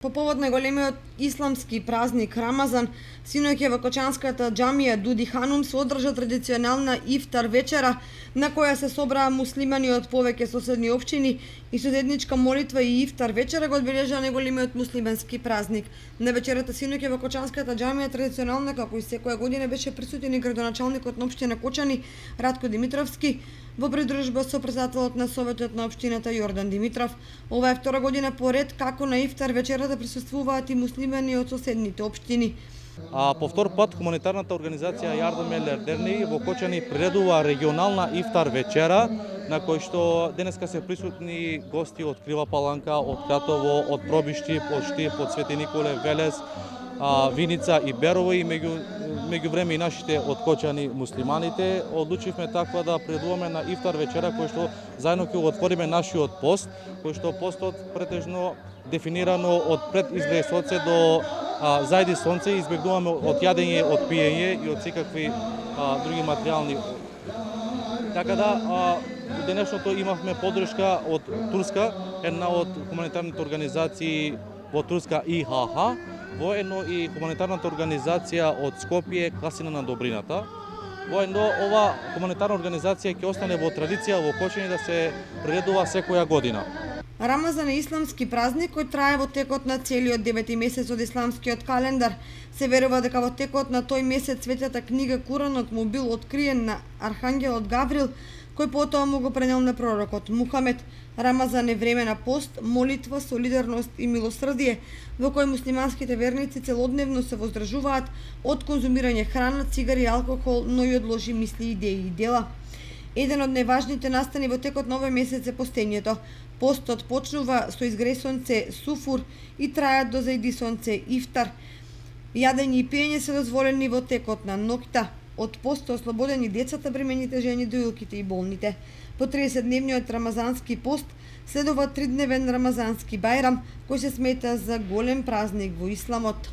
По повод на големиот исламски празник Рамазан, синоќа во Кочанската џамија Дуди Ханум се одржа традиционална ифтар вечера, на која се собраа муслимани од повеќе соседни општини и со заедничка молитва и ифтар вечера го одбележа најголемиот муслимански празник. На вечерата синоќа во Кочанската џамија традиционално, како и секоја година, беше присутен и градоначалникот на општина Кочани Ратко Димитровски во придружба со председателот на Советот на општината Јордан Димитров. Ова е втора година поред како на ифтар вечерата присуствуваат и муслимани од соседните општини. По втор пат хуманитарната организација Јардам ел Ердерни во Кочани приредува регионална ифтар вечера, на кој што денеска се присутни гости од Крива Паланка, од Кратово, од Пробишти, од Штип, од Свети Николе, Велес, Виница и Берово и меѓувреме и нашите од Кочани муслиманите. Одлучивме таква да приредуваме на ифтар вечера кој што заедно ќе го отвориме нашиот пост, кој што постот претежно дефинирано од пред изгреј сонце до зајди сонце, избегнуваме од јадење, од пиење и од секакви други материјални. Така да, денешното имавме поддршка од Турска, една од хуманитарните организации во Турска ИХХ, воедно и хуманитарната организација од Скопје Касина на добрината. Воедно ова хуманитарна организација ќе остане во традиција во Кочани да се приредува секоја година. Рамазан е исламски празник кој трае во текот на целиот 9 месец од исламскиот календар. Се верува дека во текот на тој месец светата книга Куранот му бил откриен на архангелот Гаврил, кој потоа му го пренел на пророкот Мухамед. Рамазан е време на пост, молитва, солидарност и милосрдие, во кој муслиманските верници целодневно се воздржуваат од конзумирање храна, цигари и алкохол, но и од лоши мисли, идеи и дела. Еден од најважните настани во текот на овој месец е постењето. Постот почнува со изгреј сонце суфур и трае до зајди сонце ифтар. Јадење и пиење се дозволени во текот на ноќта. Од пост се ослободени децата, бремените жени, доилките и болните. По 30-дневниот рамазански пост следува 3-дневен рамазански бајрам, кој се смета за голем празник во исламот.